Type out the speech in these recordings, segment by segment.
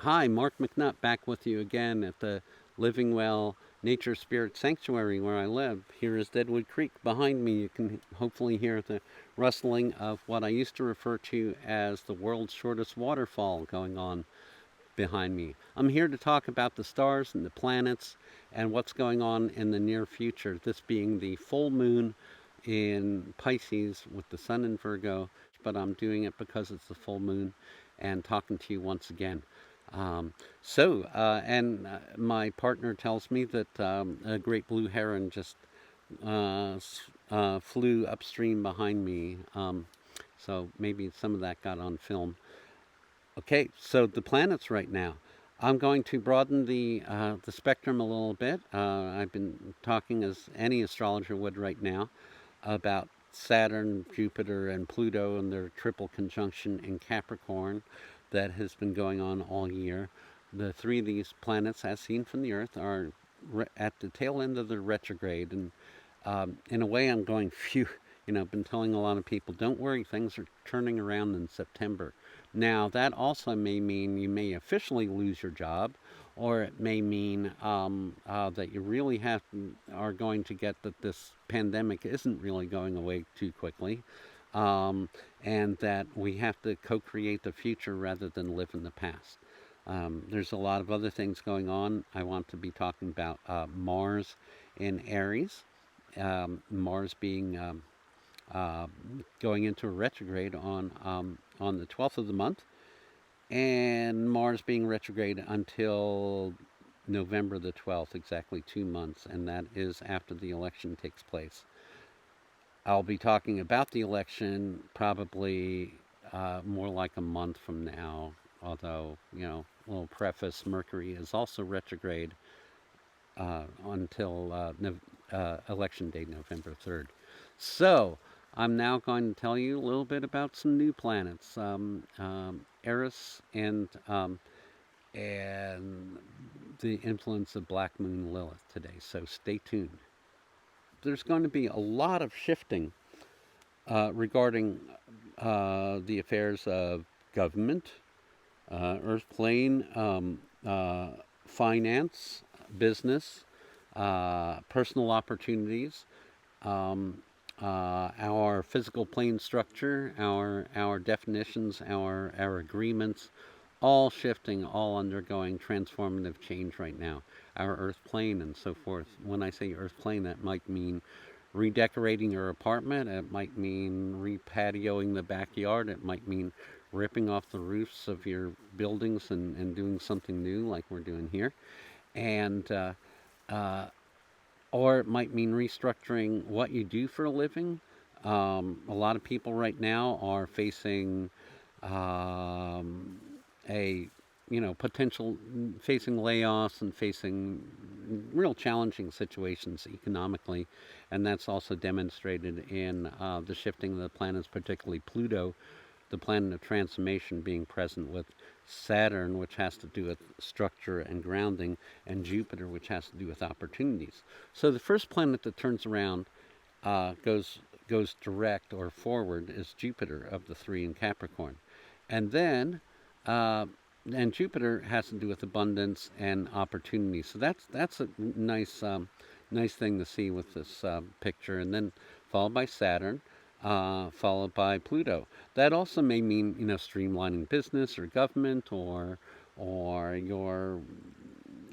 Hi, Mark McNutt back with you again at the Living Well Nature Spirit Sanctuary where I live. Here is Deadwood Creek behind me. You can hopefully hear the rustling of what I used to refer to as the world's shortest waterfall going on behind me. I'm here to talk about the stars and the planets and what's going on in the near future, this being the full moon in Pices with the sun in Virgo, but I'm doing it because it's the full moon and talking to you once again. And my partner tells me that a great blue heron just flew upstream behind me. So maybe some of that got on film. Okay, so the planets right now. I'm going to broaden the spectrum a little bit. I've been talking as any astrologer would right now about Saturn, Jupiter, and Pluto and their triple conjunction in Capricorn that has been going on all year. The three of these planets, as seen from the Earth, are at the tail end of the retrograde, and in a way, I'm going, phew. I've been telling a lot of people, don't worry, things are turning around in September. Now, that also may mean you may officially lose your job, or it may mean that you really are going to get that this pandemic isn't really going away too quickly, and that we have to co-create the future rather than live in the past. There's a lot of other things going on. I want to be talking about Mars in Aries, Mars being uh, going into a retrograde on the 12th of the month, and Mars being retrograde until November the 12th, exactly 2 months, and that is after the election takes place. I'll be talking about the election probably more like a month from now, although, a little preface, Mercury is also retrograde until election day, November 3rd. So, I'm now going to tell you a little bit about some new planets, Eris and the influence of Black Moon Lilith today. So stay tuned. There's going to be a lot of shifting regarding the affairs of government, earth plane, finance, business, personal opportunities, um, our physical plane structure, our definitions, our agreements, all shifting, all undergoing transformative change right now. Our earth plane and so forth. When I say earth plane, that might mean redecorating your apartment. It might mean repatioing the backyard. It might mean ripping off the roofs of your buildings and doing something new like we're doing here. And uh, or it might mean restructuring what you do for a living. A lot of people right now are facing um, a potential facing layoffs and facing real challenging situations economically, and that's also demonstrated in the shifting of the planets, particularly Pluto, the planet of transformation, being present with Saturn, which has to do with structure and grounding, and Jupiter, which has to do with opportunities. So the first planet that turns around goes direct or forward is Jupiter of the three in Capricorn, and then uh, and Jupiter has to do with abundance and opportunity. So that's a nice thing to see with this picture, and then followed by Saturn, followed by Pluto. That also may mean streamlining business or government or your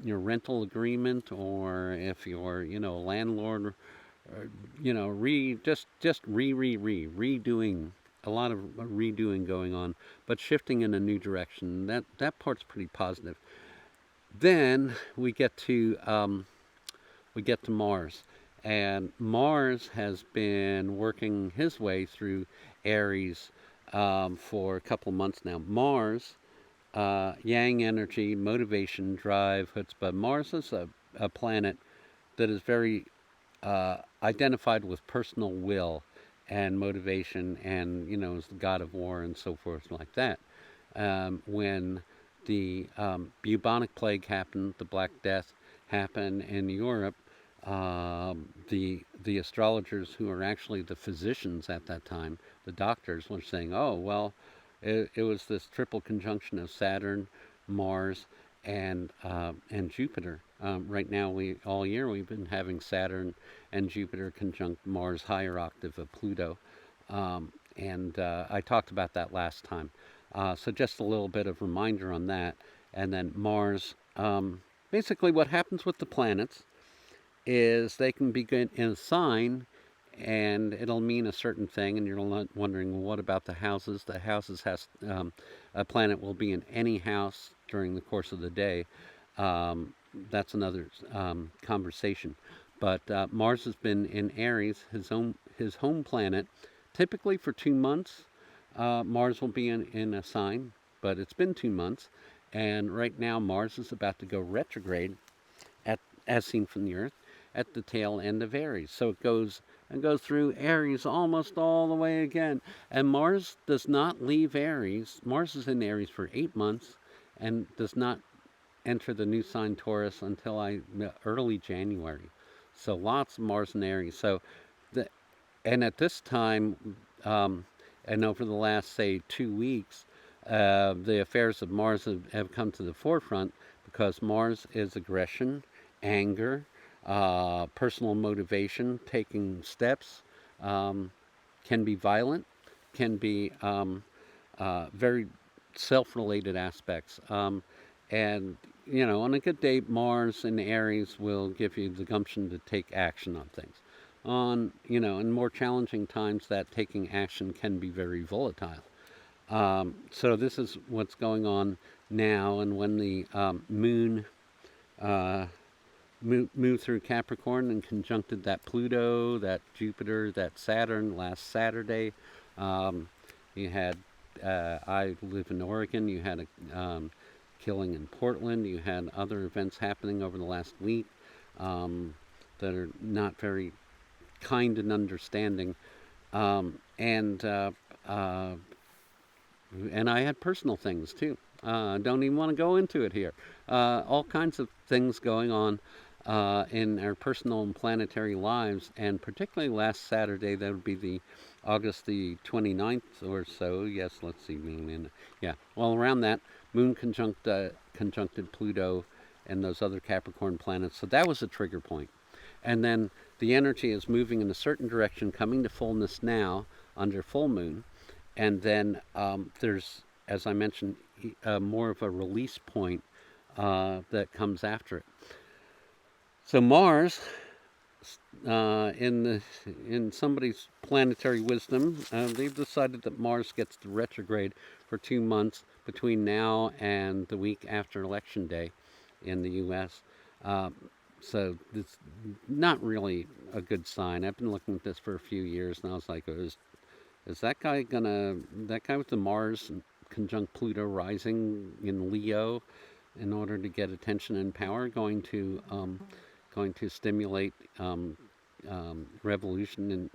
rental agreement, or if you're a landlord, or, just redoing, a lot of redoing going on, but shifting in a new direction. That part's pretty positive. Then we get to Mars, and Mars has been working his way through Aries for a couple months now. Mars, Yang energy, motivation, drive, chutzpah. Mars is a planet that is very identified with personal will and motivation, and is the god of war and so forth like that. When the bubonic plague happened, the Black Death happened in Europe, the astrologers who are actually the physicians at that time, the doctors, were saying, "Oh well, it was this triple conjunction of Saturn, Mars, and Jupiter. Right now, all year we've been having Saturn and Jupiter conjunct Mars, higher octave of Pluto, and I talked about that last time. So just a little bit of reminder on that, and then Mars. Basically, what happens with the planets is they can be in a sign and it'll mean a certain thing, and you're wondering, well, what about the houses? The houses has a planet will be in any house during the course of the day. That's another conversation. But Mars has been in Aries, his home planet, typically for 2 months. Mars will be in a sign, but it's been 2 months, and right now Mars is about to go retrograde as seen from the Earth, at the tail end of Aries. So it goes through Aries almost all the way again. And Mars does not leave Aries. Mars is in Aries for 8 months and does not enter the new sign Taurus until early January. So lots of Mars in Aries. So and at this time, and over the last, say, 2 weeks, the affairs of Mars have come to the forefront because Mars is aggression, anger, personal motivation, taking steps, can be violent, can be very self-related aspects. And, on a good day, Mars in Aries will give you the gumption to take action on things. In more challenging times, that taking action can be very volatile. So this is what's going on now, and when the moon moved through Capricorn and conjuncted that Pluto, that Jupiter, that Saturn last Saturday. You had, I live in Oregon, you had a killing in Portland, you had other events happening over the last week that are not very kind and understanding. And I had personal things too. Don't even want to go into it here. All kinds of things going on in our personal and planetary lives, and particularly last Saturday, that would be the August the 29th or so. Yes, let's see, well, around that, Moon conjuncted Pluto and those other Capricorn planets, so that was a trigger point. And then the energy is moving in a certain direction, coming to fullness now under full moon, and then there's, as I mentioned, more of a release point that comes after it. So Mars, in somebody's planetary wisdom, they've decided that Mars gets to retrograde for 2 months between now and the week after Election Day in the U.S. So it's not really a good sign. I've been looking at this for a few years, and I was like, is that guy with the Mars conjunct Pluto rising in Leo in order to get attention and power going to stimulate revolution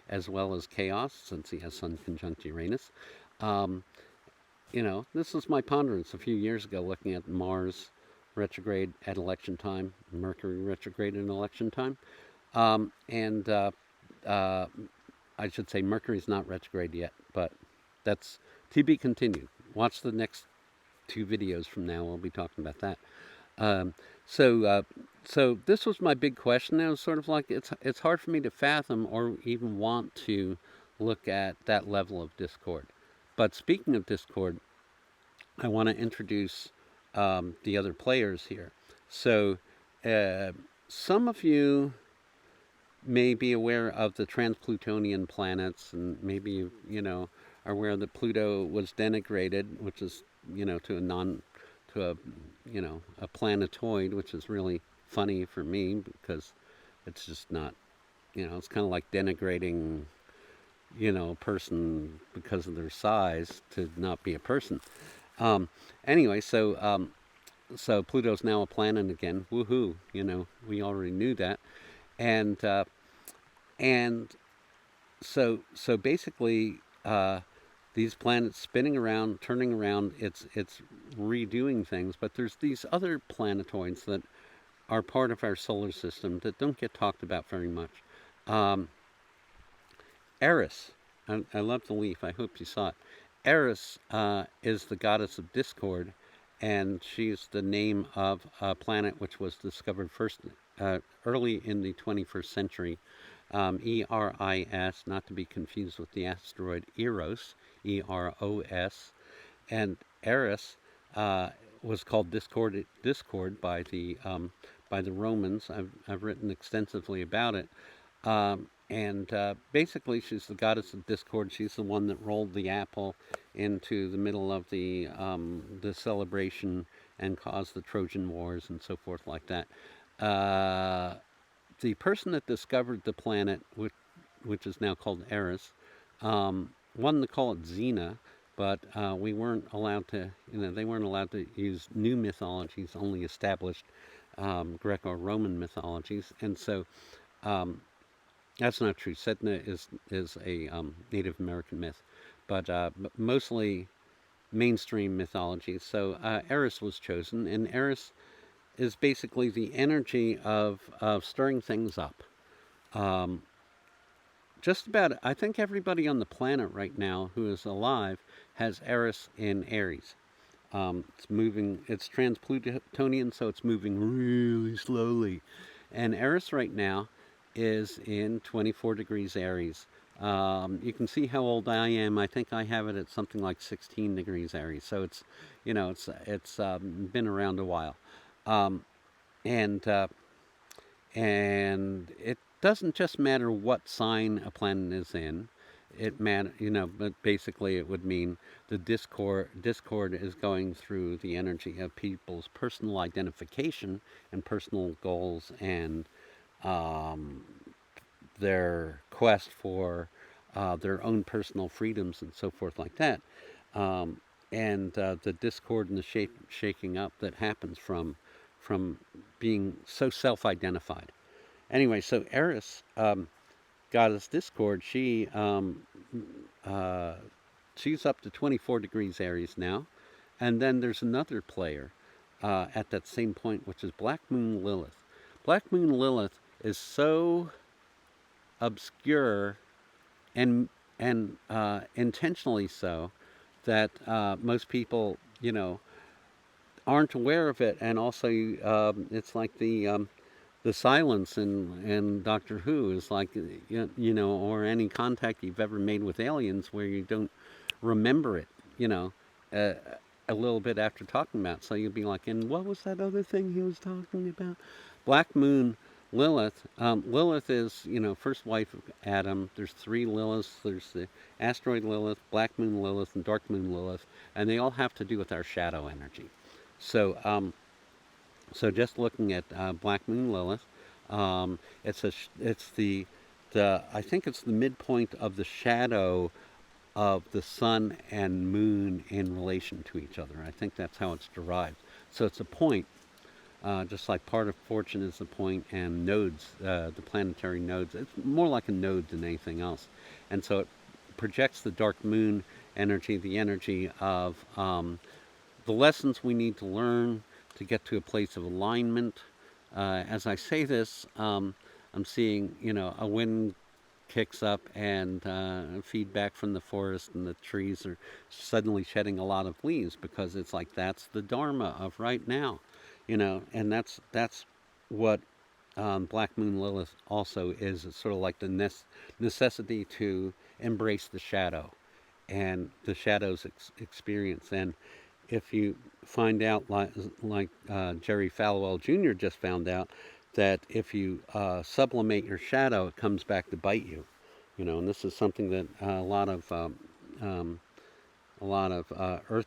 as well as chaos, since he has Sun conjunct Uranus. This was my ponderance a few years ago, looking at Mars retrograde at election time, Mercury retrograde in election time, and I should say Mercury's not retrograde yet, but that's to be continued. Watch the next 2 videos from now. We'll be talking about that. So this was my big question. I was sort of like, it's hard for me to fathom or even want to look at that level of discord. But speaking of discord, I want to introduce the other players here. So some of you may be aware of the trans-Plutonian planets, and maybe are aware that Pluto was denigrated, which is to a planetoid, which is really funny for me because it's just not, it's kind of like denigrating a person because of their size to not be a person. Anyway, so Pluto's now a planet again. Woohoo! We already knew that, and so basically, these planets spinning around, turning around, it's redoing things. But there's these other planetoids that are part of our solar system that don't get talked about very much. Eris, I love the leaf. I hope you saw it. Eris is the goddess of discord, and she's the name of a planet which was discovered first early in the 21st century. Eris, not to be confused with the asteroid Eros, Eros, and Eris was called Discord by the Romans. I've written extensively about it. And basically, she's the goddess of discord. She's the one that rolled the apple into the middle of the celebration and caused the Trojan Wars and so forth like that. The person that discovered the planet, which is now called Eris, wanted to call it Xena, but we weren't allowed to, they weren't allowed to use new mythologies, only established Greco-Roman mythologies, and so that's not true. Sedna is a Native American myth, but mostly mainstream mythology. So Eris was chosen, and Eris is basically the energy of stirring things up. Um, just about, I think everybody on the planet right now who is alive has Eris in Aries. It's moving, it's trans-Plutonian, so it's moving really slowly. And Eris right now is in 24 degrees Aries. You can see how old I am. I think I have it at something like 16 degrees Aries. So it's, it's been around a while. Um, and and it doesn't just matter what sign a planet is in. It matter, but basically it would mean the discord is going through the energy of people's personal identification and personal goals and um, their quest for their own personal freedoms and so forth like that. Um, and the discord and the shaking up that happens from being so self-identified. Anyway, so Eris, goddess discord, uh, she's up to 24 degrees Aries now, and then there's another player at that same point, which is Black Moon Lilith. Black Moon Lilith is so obscure and intentionally so that most people, aren't aware of it, and also it's like the silence in Doctor Who is like or any contact you've ever made with aliens where you don't remember it, uh, a little bit after talking about it. So you'll be like, and what was that other thing he was talking about? Black Moon Lilith. Lilith is, first wife of Adam. There's three Liliths. There's the asteroid Lilith, Black Moon Lilith, and Dark Moon Lilith, and they all have to do with our shadow energy. So, so just looking at Black Moon Lilith, it's the I think it's the midpoint of the shadow of the sun and moon in relation to each other. I think that's how it's derived. So it's a point, just like part of fortune is the point, and nodes, the planetary nodes. It's more like a node than anything else, and so it projects the dark moon energy, the energy of the lessons we need to learn to get to a place of alignment. As I say this, I'm seeing, a wind kicks up and feedback from the forest, and the trees are suddenly shedding a lot of leaves because it's like that's the dharma of right now, and that's what Black Moon Lilith also is. It's sort of like the necessity to embrace the shadow and the shadow's experience. And if you find out, like Jerry Falwell Jr. just found out, that if you sublimate your shadow, it comes back to bite you. And this is something that um, a lot of Earth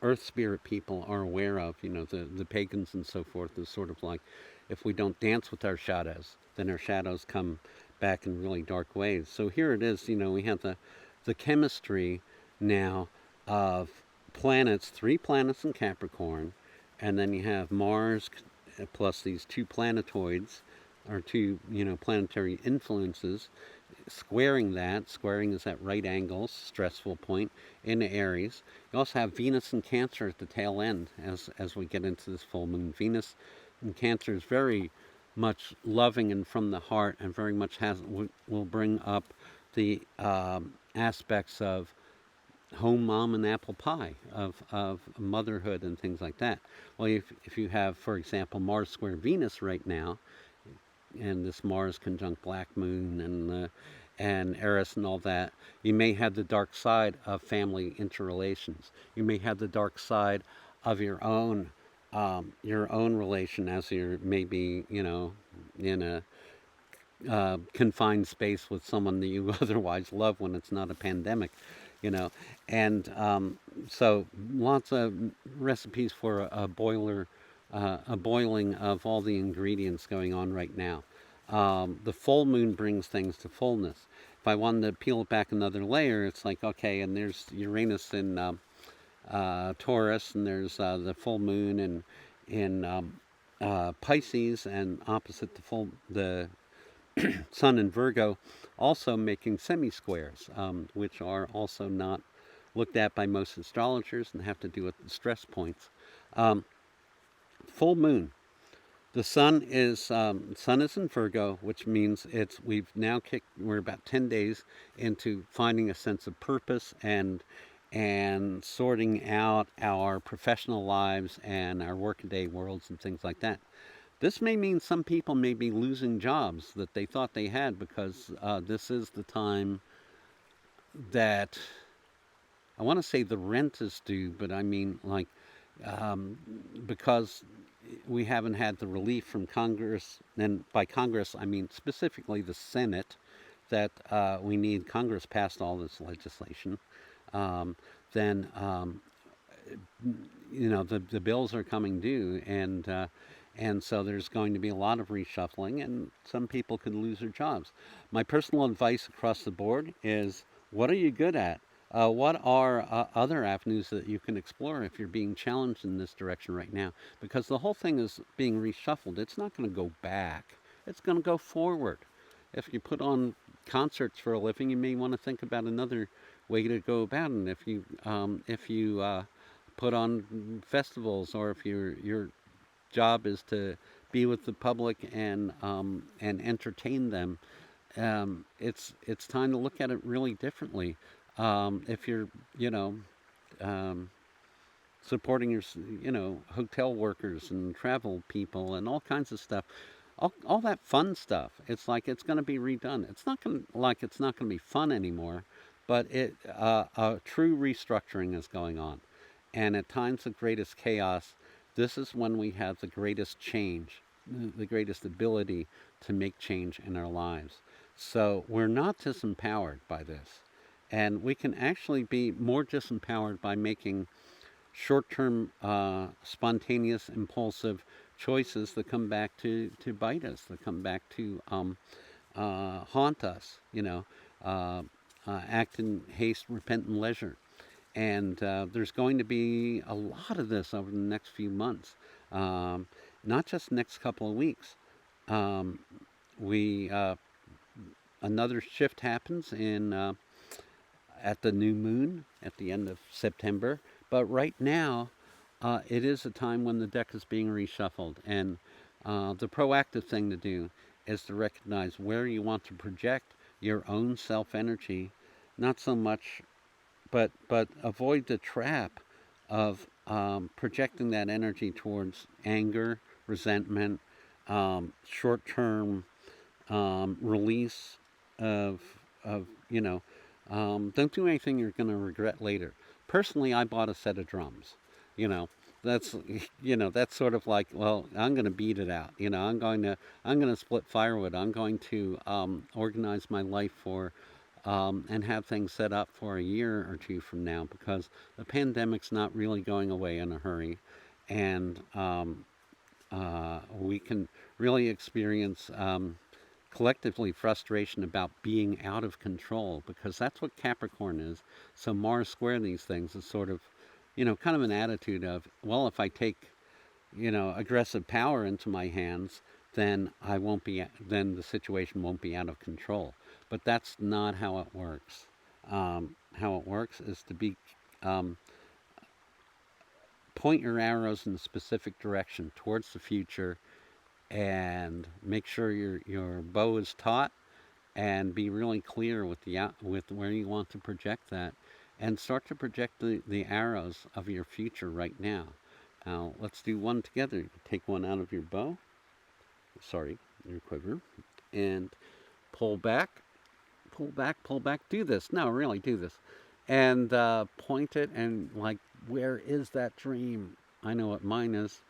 Earth spirit people are aware of. The pagans and so forth is sort of like, if we don't dance with our shadows, then our shadows come back in really dark ways. So here it is. We have the chemistry now of planets, three planets in Capricorn, and then you have Mars plus these two planetoids, or two, planetary influences, squaring that. Squaring is at right angles, stressful point, in Aries. You also have Venus in Cancer at the tail end as we get into this full moon. Venus in Cancer is very much loving and from the heart, and very much will bring up the aspects of home mom and apple pie of motherhood and things like that. Well, if you have, for example, Mars square Venus right now, and this Mars conjunct Black Moon and Eris and all that, you may have the dark side of family interrelations. You may have the dark side of your own relation as you're maybe in a confined space with someone that you otherwise love when it's not a pandemic, you know, and so lots of recipes for a boiling of all the ingredients going on right now. The full moon brings things to fullness. If I wanted to peel it back another layer, it's like, okay, and there's Uranus in Taurus, and there's the full moon in Pisces, and opposite the Sun in Virgo, also making semi-squares, which are also not looked at by most astrologers and have to do with the stress points. Um, Full moon. The sun is in Virgo, which means we're about 10 days into finding a sense of purpose and sorting out our professional lives and our workaday worlds and things like that. This may mean some people may be losing jobs that they thought they had because this is the time that I want to say the rent is due, but I mean like um, because we haven't had the relief from Congress, and by Congress I mean specifically the Senate, that we need Congress passed all this legislation. Um, then the bills are coming due, and so there's going to be a lot of reshuffling, and some people could lose their jobs. My personal advice across the board is, what are you good at? What are other avenues that you can explore if you're being challenged in this direction right now? Because the whole thing is being reshuffled. It's not going to go back. It's going to go forward. If you put on concerts for a living, you may want to think about another way to go about it. If you put on festivals, or if your job is to be with the public and entertain them, it's time to look at it really differently. If you're you know um, supporting hotel workers and travel people and all kinds of stuff, all that fun stuff. It's like it's going to be redone. It's not going to be fun anymore, but a true restructuring is going on, and at times of greatest chaos, this is when we have the greatest change, the greatest ability to make change in our lives. So we're not disempowered by this, and we can actually be more disempowered by making short-term, spontaneous, impulsive choices that come back to bite us, that come back to haunt us. Act in haste, repent in leisure. And there's going to be a lot of this over the next few months, not just next couple of weeks. Um, we Another shift happens in at the new moon at the end of September. But right now, it is a time when the deck is being reshuffled. And the proactive thing to do is to recognize where you want to project your own self energy, not so much, but avoid the trap of projecting that energy towards anger, resentment, short term release of don't do anything you're going to regret later. Personally, I bought a set of drums. You know, that's that's sort of like, well, I'm going to beat it out. I'm going to split firewood. I'm going to organize my life for and have things set up for a year or two from now, because the pandemic's not really going away in a hurry, and we can really experience collectively frustration about being out of control, because that's what Capricorn is. So Mars square these things is sort of, kind of an attitude of, well, if I take, aggressive power into my hands, then the situation won't be out of control. But that's not how it works. How it works is to be point your arrows in a specific direction towards the future, and make sure your bow is taut, and be really clear with with where you want to project that, and start to project the arrows of your future right now. Now, let's do one together. Take one out of your bow, sorry, your quiver, and pull back, pull back, pull back. Do this. No, really, do this. And point it and, like, where is that dream? I know what mine is.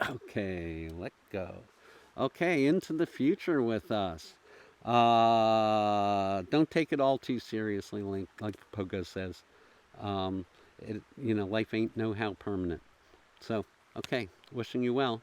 Okay, let go. Okay, into the future with us. Don't take it all too seriously, like Pogo says. Um, life ain't no how permanent. So, okay, wishing you well.